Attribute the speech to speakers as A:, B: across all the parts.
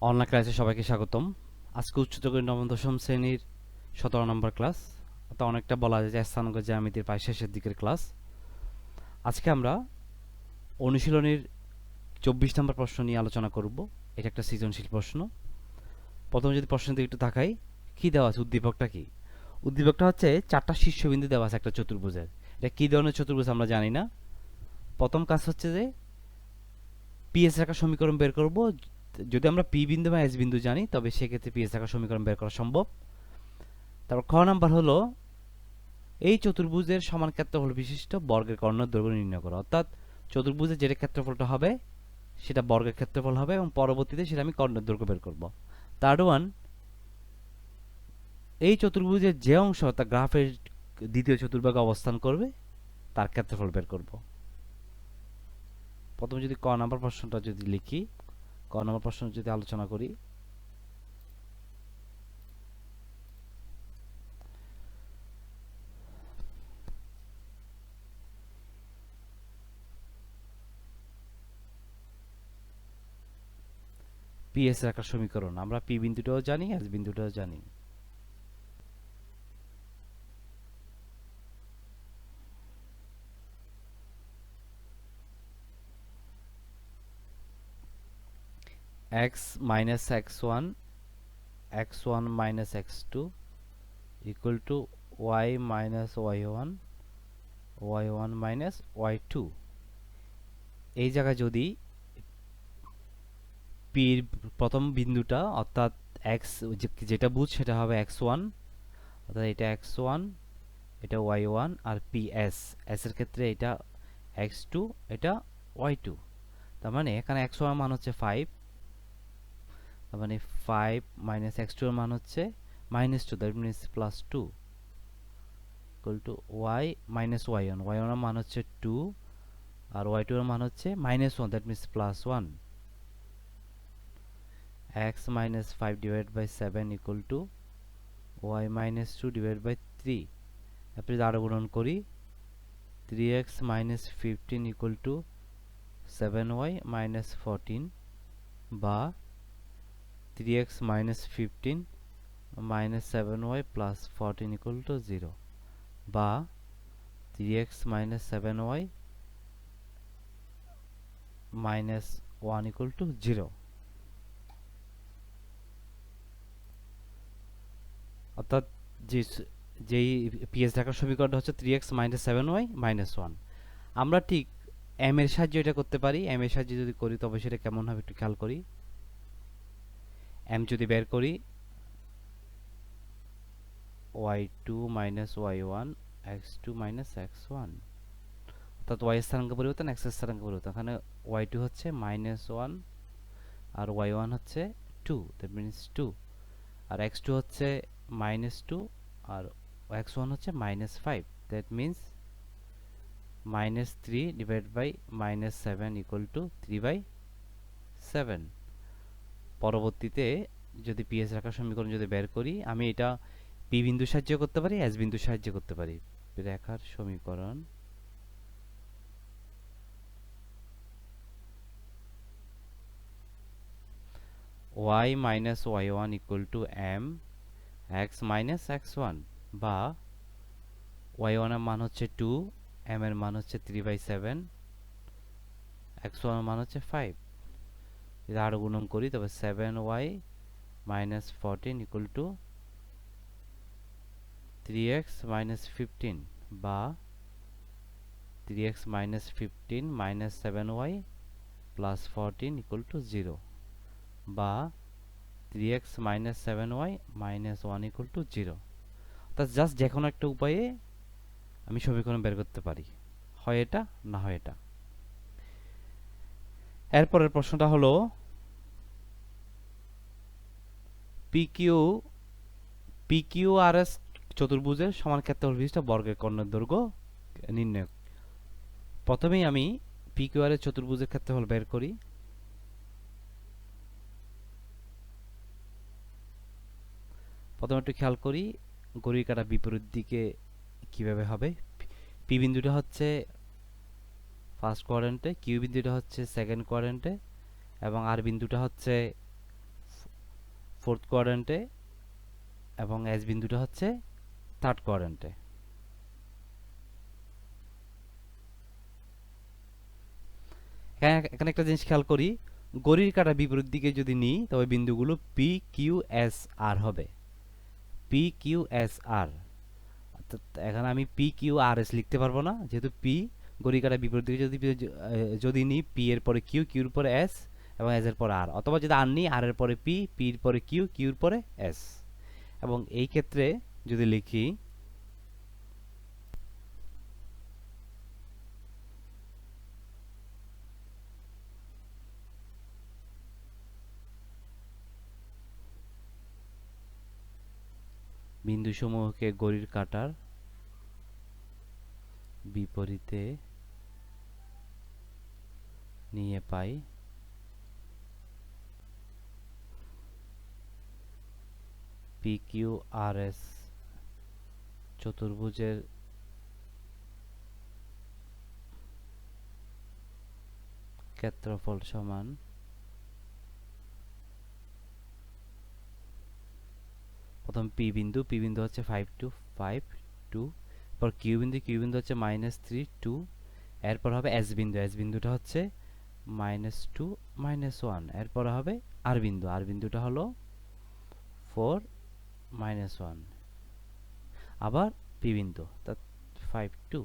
A: Online ক্লাসে সবাইকে স্বাগতম। আজকে উচ্চতর নবম দশম শ্রেণীর 17 নম্বর ক্লাস, অর্থাৎ অনেকটা বলা যায় যে স্থানাঙ্ক জ্যামিতির প্রায় শেষের দিকের ক্লাস। আজকে আমরা অনুশীলনীর 24 নম্বর প্রশ্ন নিয়ে আলোচনা করব। এটা একটা সৃজনশীল প্রশ্ন। প্রথমে যদি প্রশ্নের দিকে একটু তাকাই, কি দেওয়া আছে, উদ্দীপকটা কি? উদ্দীপকটা হচ্ছে 4টা শীর্ষবিন্দু দেওয়া আছে একটা চতুর্ভুজের। এটা কি ধরনের চতুর্ভুজ আমরা জানি না। প্রথম কাজ হচ্ছে যে পিএস রেখার সমীকরণ বের করব। যদি আমরা পি বিন্দু বা এস বিন্দু জানি তবে সেক্ষেত্রে পিএস রেখার সমীকরণ বের করা সম্ভব। তারপর খ নাম্বার হলো এই চতুর্ভুজের সমান ক্ষেত্রফল বিশিষ্ট বর্গের কর্ণের দৈর্ঘ্য নির্ণয় করো। অর্থাৎ চতুর্ভুজের যেটা ক্ষেত্রফলটা হবে সেটা বর্গের ক্ষেত্রফল হবে এবং পরবর্তীতে সেটা আমি কর্ণের দৈর্ঘ্য বের করব। থার্ড ওয়ান, এই চতুর্ভুজের যে অংশ তা গ্রাফের দ্বিতীয় চতুর্ভাগে অবস্থান করবে তার ক্ষেত্রফল বের করব। প্রথমে যদি ক নাম্বার প্রশ্নটা যদি লিখি, ক নাম্বার প্রশ্ন যদি আলোচনা করি, পিএস রেখার সমীকরণ আমরা পি বিন্দুটাও জানি, এস বিন্দুটাও জানি। X minus x one, x1 minus x2 equal to y minus y1, y1 minus y2। এই জায়গায় যদি p এর প্রথম বিন্দুটা অর্থাৎ x যেটা বুঝ সেটা হবে x1, অর্থাৎ এটা x1, এটা y1, আর ps s এর ক্ষেত্রে এটা x2, এটা y2। তার মানে এখানে x1 মান হচ্ছে 5, তার মানে 5 minus x2 এর মান হচ্ছে -2, that means +2 equal to y minus y1, y1 এর মান হচ্ছে 2 আর y2 এর মান হচ্ছে -1, that means +1। x minus 5 divided by 7 equal to y minus 2 divided by 3। আপনি আরো গুণন করি, 3x minus 15 equal to 7y minus 14, বা 3x minus 15 minus 7y plus 14 equal to 0, বা 3x minus 7y minus 1 equal to 0। অর্থাৎ যেই PS ঢাকার সমীকরণটা হচ্ছে 3x minus 7y minus 1। আমরা ঠিক m এর সাহায্যে এটা করতে পারি। m এর সাহায্যে যদি করি তবে সেটা কেমন হবে একটু খেয়াল করি। m যদি বের করি, y2 minus y1 x2 minus x1, অর্থাৎ y এর স্থানাঙ্ক পরিবর্তন, x এর স্থানাঙ্ক পরিবর্তন। এখানে y2 হচ্ছে -1 আর y1 হচ্ছে 2, দ্যাট মিন্স 2, আর x2 হচ্ছে -2 আর x1 হচ্ছে -5, that means -3 divided by -7 equal to 3/7। পরবর্তীতে যদি পিএস রেখার সমীকরণ যদি বের করি, আমি এটা পি বিন্দুর সাহায্যে করতে পারি, এস বিন্দুর সাহায্যে করতে পারি। রেখার সমীকরণ y minus y1 equal to m x minus x1, বা y1 এর মান হচ্ছে 2, m এর মান হচ্ছে 3/7, x1 এর মান হচ্ছে 5। যদি আরো গুণন করি তবে 7y minus 14 equal to 3x minus 15, বা 3x minus 15 minus 7y plus 14 equal to 0, বা 3x minus 7y minus 1 equal to 0। অর্থাৎ জাস্ট যে কোনো একটা উপায়ে আমি সমীকরণ বের করতে পারি, হয় এটা না হয় এটা। এরপরের প্রশ্নটা হলো PQRS চতুর্ভুজের সমান ক্ষেত্রফল বিশিষ্ট বর্গের কর্ণের দৈর্ঘ্য নির্ণয়। প্রথমেই আমি PQRS চতুর্ভুজের ক্ষেত্রফল বের করি। প্রথমে একটু খেয়াল করি ঘড়ির কাঁটা বিপরীত দিকে কিভাবে হবে। পি বিন্দুটা হচ্ছে ফার্স্ট কোয়াড্রেন্টে, কিউ বিন্দুটা হচ্ছে সেকেন্ড কোয়াড্রেন্টে, এবং আর বিন্দুটা হচ্ছে ফোর্থ কোয়াড্রেন্টে এবং এস বিন্দুটা হচ্ছে থার্ড কোয়াড্রেন্টে। এখানে একটা জিনিস খেয়াল করি, ঘড়ির কাঁটা বিপরীত দিকে যদি নিই তবে বিন্দুগুলো পি কিউ এস আর হবে। পি কিউ এস আর, অর্থাৎ এখানে আমি পি কিউ আর এস লিখতে পারবো না, যেহেতু পি ঘড়ির কাঁটা বিপরীত দিকে যদি নিই পি এর পরে কিউ, কিউর পরে এস এবং এস এর পরে আর, অথবা যদি আর নিই আর এর পরে পি, পির পরে কিউ, কিউর পরে এস। এবং এই ক্ষেত্রে যদি লিখি বিন্দুসমূহকে ঘড়ির কাঁটার বিপরীতে নিয়ে পাই পি কিউ আর এস চতুর্ভুজের ক্ষেত্রফল সমান প্রথম পি বিন্দু হচ্ছে 5 2 5 2, পর কিউ বিন্দু হচ্ছে -3 2, এরপর হবে এস বিন্দুটা হচ্ছে -2 -1, এরপর হবে আর বিন্দুটা হলো 4 -1, আবার পি বিন্দু, অর্থাৎ 5 2।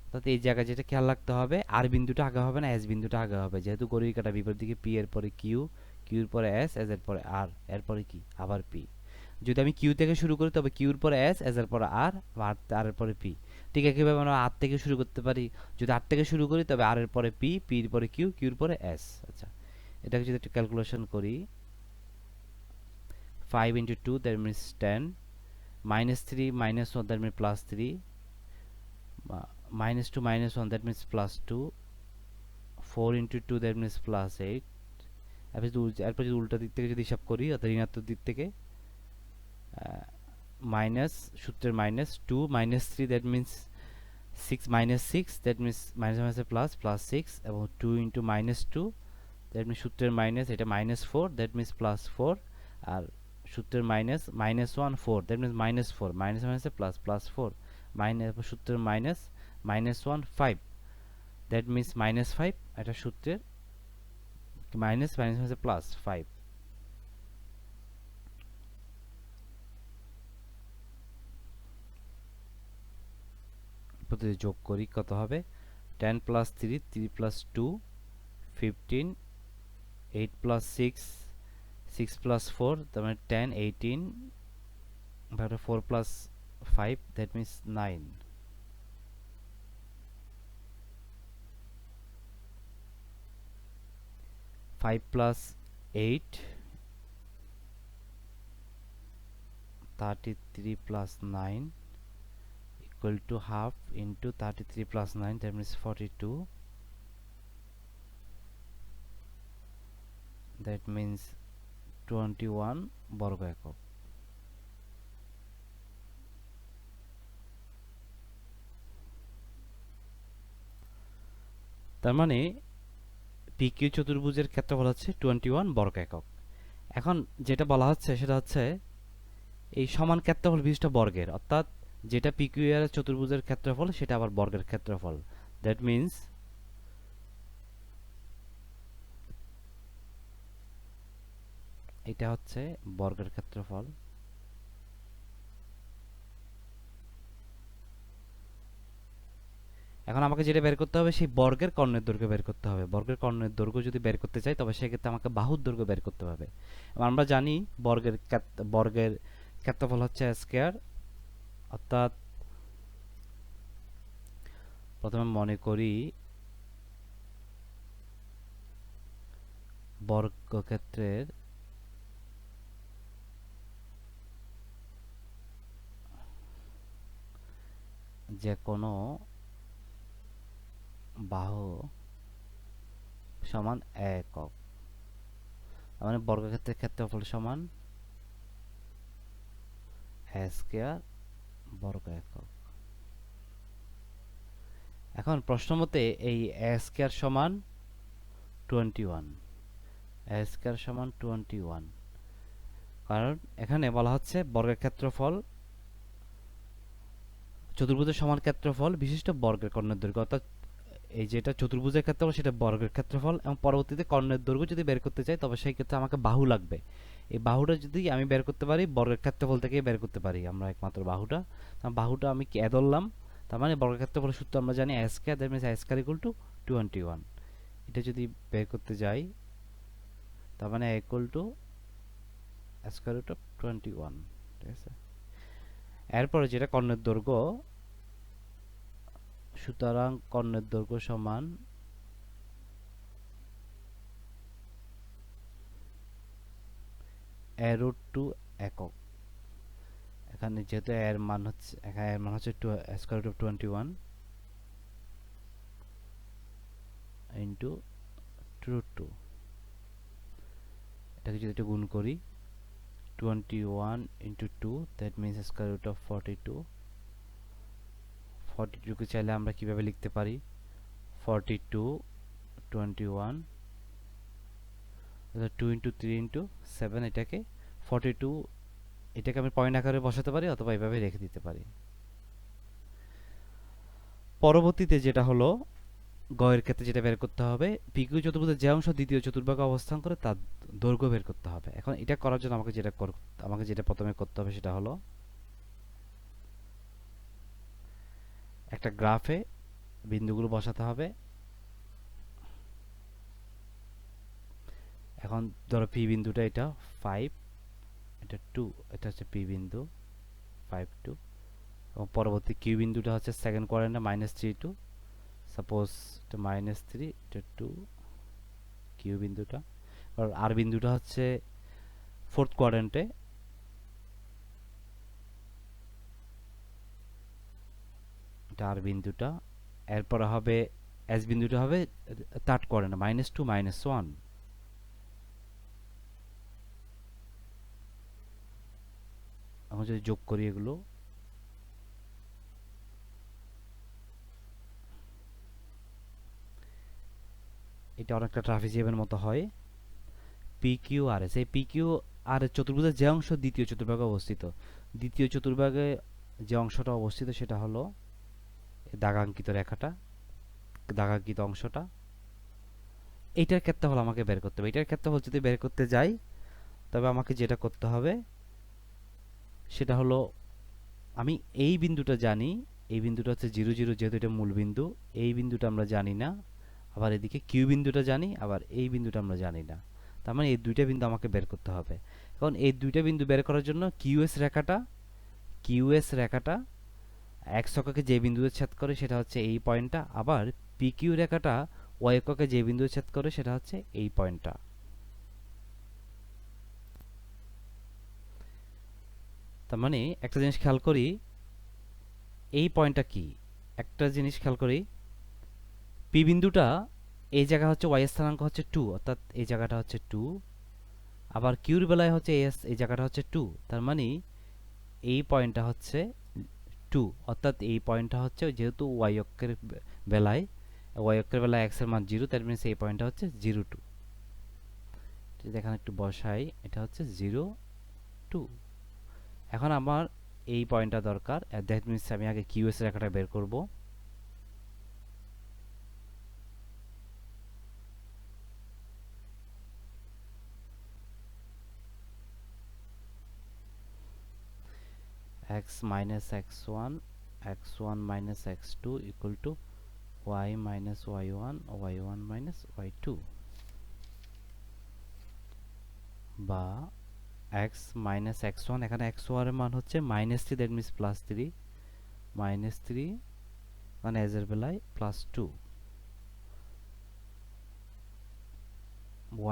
A: অর্থাৎ এই জায়গায় যেটা খেয়াল রাখতে হবে, আর বিন্দুটা আগে হবে না এস বিন্দুটা আগে হবে, যেহেতু ঘড়ির কাঁটা বিপরীত দিকে পি এর পরে কিউ, কিউর পরে এস, এস এর পরে আর, এরপরে কি আবার পি। যদি আমি কিউ থেকে শুরু করি তবে কিউর পরে এস, এস এর পরে আর, আর এর পরে পি। ঠিক একইভাবে আমরা আর থেকে শুরু করতে পারি, যদি আর থেকে শুরু করি তবে আর এর পরে পি, পির পরে কিউ, কিউর পরে এস। আচ্ছা, এটাকে যদি একটু ক্যালকুলেশন করি, 5 into 2 that means 10, -3 -1 that means +3, -2 -1 that means +2, 4 into 2 that means +8। এরপর যদি উল্টা দিক থেকে যদি হিসাব করি, অর্থাৎ ঋণাত্মক দিক থেকে, মাইনাস সূত্রের -2 -3 that means 6 -6 that means minus plus +6, এবং 2 into -2 that means সূত্রের মাইনাস, এটা -4 that means +4, আর সূত্রের -1 4 that means -4, +4, সূত্রের -1 5 that means -5, এটা সূত্রের +5। প্রতিটি যোগ করি কত হবে, 10 + 3 3 + 2 15, 8 + 6 6 + 4 তার মানে 10 18, 4 + 5 that means 9, 5 + 8 33 + 9 equal to half into 33 + 9 that means 42, that means 21 বর্গ একক। তার মানে PQ চতুর্ভুজের ক্ষেত্রফল হচ্ছে 21 বর্গ একক। এখন যেটা বলা হচ্ছে সেটা হচ্ছে এই সমান ক্ষেত্রফল বিশিষ্ট বর্গের, অর্থাৎ যেটা PQR চতুর্ভুজের ক্ষেত্রফল সেটা আবার বর্গের ক্ষেত্রফল, দ্যাট মিন্স এটা হচ্ছে বর্গের ক্ষেত্রফল। এখন আমাকে যেটা বের করতে হবে সেই বর্গের কর্ণের দৈর্ঘ্য বের করতে হবে। বর্গের কর্ণের দৈর্ঘ্য যদি বের করতে চাই তবে সেক্ষেত্রে আমাকে বাহুর দৈর্ঘ্য বের করতে হবে। আমরা জানি বর্গের ক্ষেত্রফল হচ্ছে স্কয়ার, অর্থাৎ প্রথমে মনে করি বর্গক্ষেত্রের যে কোনো বাহু সমান একক, মানে বর্গক্ষেত্রের ক্ষেত্রফল সমান স্কয়ার বর্গ একক। এখন প্রশ্ন মতে এই স্কয়ার সমান 21, স্কয়ার সমান 21, কারণ এখানে বলা হচ্ছে বর্গের ক্ষেত্রফল চতুর্ভুজের সমান ক্ষেত্রফল বিশিষ্ট বর্গের কর্ণের দৈর্ঘ্য, অর্থাৎ এই যেটা চতুর্ভুজের ক্ষেত্রফল সেটা বর্গের ক্ষেত্রফল, এবং পরবর্তীতে কর্ণের দৈর্ঘ্য যদি বের করতে চাই তবে সেই ক্ষেত্রে আমাকে বাহু লাগবে। এই বাহুটা যদি আমি বের করতে পারি বর্গের ক্ষেত্রফল থেকে বের করতে পারি আমরা একমাত্র বাহুটা। বাহুটা আমি কে ধরলাম, তার মানে বর্গের ক্ষেত্রফলের সূত্র আমরা জানি a square, that means a square equal to 21। এটা যদি বের করতে যাই তার মানে a equal to square root of 21, ঠিক আছে। এরপরে যেটা কর্ণের দৈর্ঘ্য, সুতরাং কর্ণের দৈর্ঘ্য সমান a রুট 2 একক। এখানে যেহেতু এর মান হচ্ছে, এখানে এর মান হচ্ছে square root of 21 into root 2। এটাকে যদি একটু গুণ করি 21 into 2, that means square root of 42। 42 কে চাইলে আমরা কিভাবে লিখতে পারি, 42 21 2 ইন্টু 3 ইন্টু 7, এটাকে 42, এটাকে আমি পয়েন্ট আকারে বসাতে পারি অথবা এভাবে রেখে দিতে পারি। পরবর্তীতে যেটা হলো গয়ের ক্ষেত্রে যেটা বের করতে হবে, পিকিউ চতুর্ভুজের যে অংশ দ্বিতীয় চতুর্ভাগে অবস্থান করে তার দৈর্ঘ্য বের করতে হবে। এখন এটা করার জন্য আমাকে যেটা প্রথমে করতে হবে সেটা হলো একটা গ্রাফে বিন্দুগুলো বসাতে হবে। এখন ধরো পি বিন্দুটা এটা 5, এটা 2, এটা হচ্ছে পি বিন্দু 5 2, এবং পরবর্তী কিউ বিন্দুটা হচ্ছে সেকেন্ড কোয়াড্রেন্টে -3 2, সাপোজ এটা -3, এটা 2 কিউ বিন্দুটা। আর আর বিন্দুটা হচ্ছে ফোর্থ কোয়াড্রেন্টে, এটা আর বিন্দুটা। এরপরে হবে এস বিন্দুটা হবে থার্ড কোয়াড্রেন্টে -2 -1। এখন যদি যোগ করি এগুলো, এটা অনেকটা ট্রাপিজিয়ামের মতো হয়। পি কিউ আর এস, এই পি কিউ আর এস চতুর্ভুজের যে অংশ দ্বিতীয় চতুর্ভাগে অবস্থিত, দ্বিতীয় চতুর্ভাগে যে অংশটা অবস্থিত সেটা হলো দাগাঙ্কিত রেখাটা, দাগাঙ্কিত অংশটা। এইটার ক্ষেত্রফল আমাকে বের করতে হবে। এটার ক্ষেত্রফল যদি বের করতে যাই তবে আমাকে যেটা করতে হবে সেটা হলো, আমি এই বিন্দুটা জানি, এই বিন্দুটা হচ্ছে 0 0, যেহেতু এটা মূল বিন্দু। এই বিন্দুটা আমরা জানি না, আবার এদিকে কিউ বিন্দুটা জানি, আবার এই বিন্দুটা আমরা জানি না। তার মানে এই দুইটা বিন্দু আমাকে বের করতে হবে। এখন এই দুইটা বিন্দু বের করার জন্য কিউএস রেখাটা এক্স অক্ষকে যে বিন্দুতে ছেদ করে সেটা হচ্ছে এই পয়েন্টটা, আবার পি কিউ রেখাটা ওয়াই অক্ষকে যে বিন্দুতে ছেদ করে সেটা হচ্ছে এই পয়েন্টটা। তার মানে একটা জিনিস খেয়াল করি, এই পয়েন্টটা কি, একটা জিনিস খেয়াল করি, পি বিন্দুটা এই জায়গা হচ্ছে ওয়াই স্থানাঙ্ক হচ্ছে 2, অর্থাৎ এই জায়গাটা হচ্ছে 2, আবার কিউর বেলায় হচ্ছে এস, এই জায়গাটা হচ্ছে 2। তার মানে এই পয়েন্টটা হচ্ছে 2, অর্থাৎ এই পয়েন্টটা হচ্ছে, যেহেতু ওয়াই অক্ষের বেলায় এক্স এর মান 0, তার মানে এই পয়েন্টটা হচ্ছে 0 2। যদি এখানে একটু বসাই, এটা হচ্ছে 0 2। এখন আমার এই পয়েন্টটা দরকার, দ্যাট মিনস আমি আগে কিউএস রেখাটা বের করব। x minus x1, x1 minus x2 equal to y minus y1, y1 minus y2, বা x minus x1, এখানে x1 এর মান হচ্ছে -3, that means +3, -3 মানে as এর বেলায় +2,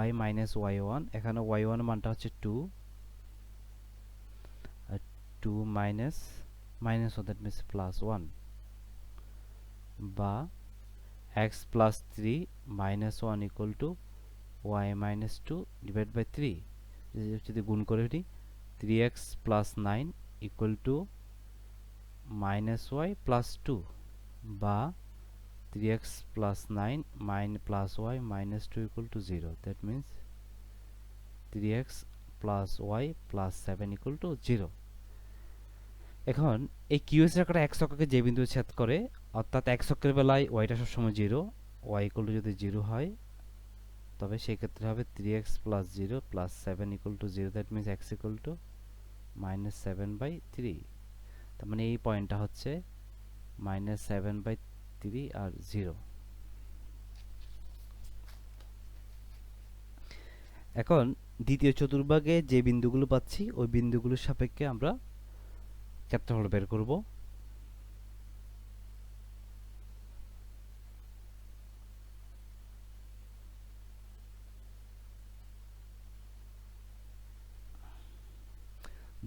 A: y minus y1, এখানে y1 এর মানটা হচ্ছে 2, আর 2 minus -1, that means +1, বা x plus 3 minus 1 equal to y minus 2 divided by 3, যদি গুণ করে দিই 3x plus 9 equal to minus y plus 2, বা 3x plus 9 plus y minus 2 equal to 0, that means 3x plus y plus 7 equal to 0। এখন এই QS রেখাটা x অক্ষকে যে বিন্দু ছেদ করে, অর্থাৎ x অক্ষের বেলায় ওয়াইটা সবসময় 0, ওয়াই ইকুয়াল টু যদি 0 হয় তবে সেই ক্ষেত্রে হবে 3x plus 0 plus 7 equal to 0, that means x equal to -7/3। তার মানে এই পয়েন্টটা হচ্ছে -7/3 আর 0। এখন দ্বিতীয় চতুর্ভাগে যে বিন্দুগুলো পাচ্ছি ওই বিন্দুগুলোর সাপেক্ষে আমরা ক্ষেত্রফল বের করব।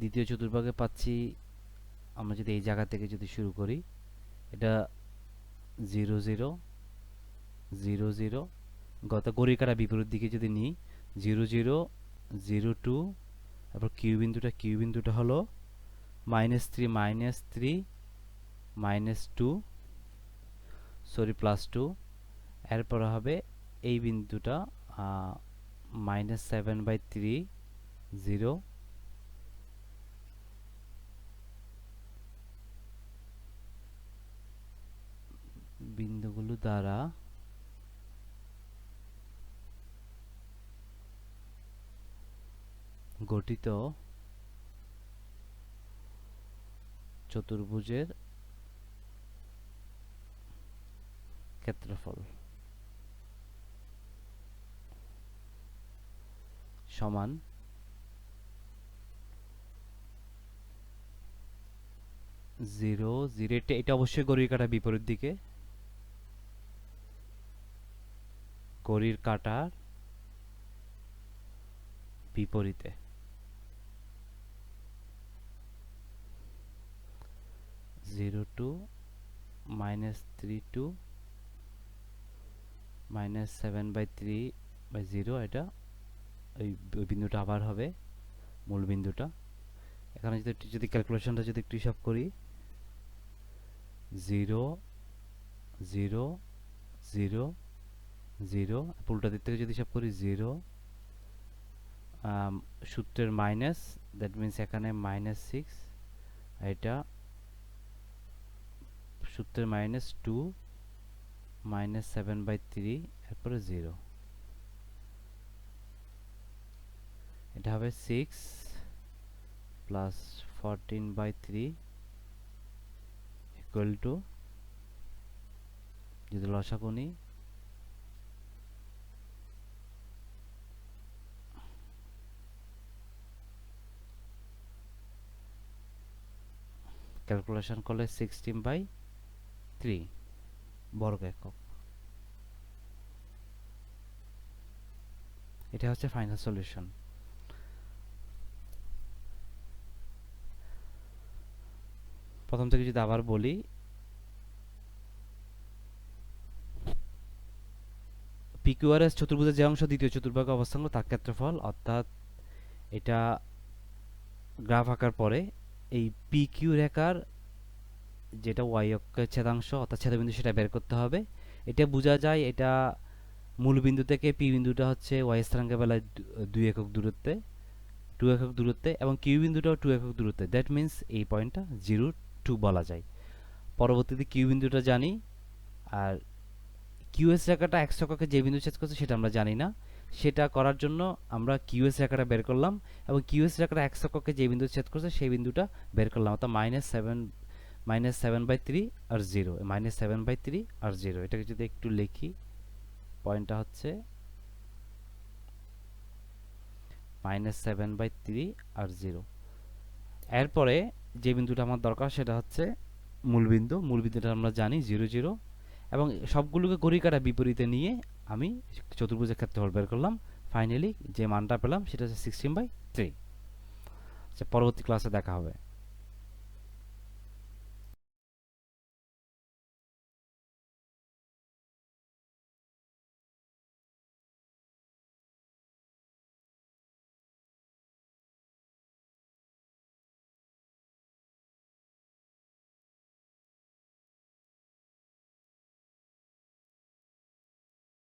A: দ্বিতীয় চতুর্ভাগে পাচ্ছি, আমরা যদি এই জায়গা থেকে যদি শুরু করি, এটা 0 0 0 0, গত ঘড়ির কাঁটা বিপরীত দিকে যদি নিই 0 0 0 2, তারপর কিউ বিন্দুটা হলো -3 -2 সরি +2, এরপর হবে এই বিন্দুটা -7/3 0, বিন্দুগুলো দ্বারা গঠিত চতুর্ভুজের ক্ষেত্রফল সমান 0 0। এটা অবশ্যই ঘড়ির কাঁটার বিপরীত দিকে, ঘড়ির কাঁটার বিপরীতে। -0 2 -3 2 -7/3/0, এটা ওই বিন্দুটা আবার হবে মূল বিন্দুটা। এখানে যদি ক্যালকুলেশনটা যদি একটু হিসাব করি, 0 0 0 0, উল্টা দিক থেকে যদি হিসাব করি 0, সূত্রের মাইনাস, দ্যাট মিনস এখানে -6, এটা সূত্রের -2 -7/3, এরপরে 0, এটা হবে 6 প্লাস 14/3 ইকুয়াল টু, যদি লসাগু নিই ক্যালকুলেশন করলে 16/3 বর্গ একক। এটা হচ্ছে ফাইনাল সলিউশন। প্রথম থেকে যদি আবার বলি, পিকিউআরএস চতুর্ভুজের যে অংশ দ্বিতীয় চতুর্ভাগে অবস্থান করে তার ক্ষেত্রফল, অর্থাৎ এটা গ্রাফ আঁকার পরে এই পিকিউ রেখার যেটা ওয়াই অক্ষের ছেদাংশ অর্থাৎ ছেদবিন্দু সেটা বের করতে হবে। এটা বোঝা যায়, এটা মূল বিন্দু থেকে পি বিন্দুটা হচ্ছে ওয়াই স্থানাঙ্কের বেলায় 2 একক দূরত্বে এবং কিউ বিন্দুটাও 2 একক দূরত্বে, দ্যাট মিনস এই পয়েন্টটা 0 2 বলা যায়। পরবর্তীতে কিউ বিন্দুটা জানি, আর কিউএস রেখাটা x অক্ষকে যে বিন্দু ছেদ করছে সেটা আমরা জানি না। সেটা করার জন্য আমরা কিউএস রেখাটা বের করলাম এবং কিউএস রেখাটা x অক্ষকে যে বিন্দু ছেদ করছে সেই বিন্দুটা বের করলাম, অর্থাৎ -7/3 আর 0, -7/3 আর 0। এটাকে যদি একটু লিখি, পয়েন্টটা হচ্ছে -7/3 আর 0। এরপরে যে বিন্দুটা আমার দরকার সেটা হচ্ছে মূল বিন্দুটা আমরা জানি 0 0, এবং সবগুলোকে ঘড়ির কাঁটা বিপরীতে নিয়ে আমি চতুর্ভুজের ক্ষেত্রফল বের করলাম। ফাইনালি যে মানটা পেলাম সেটা হচ্ছে 16/3। আচ্ছা, পরবর্তী ক্লাসে দেখা হবে।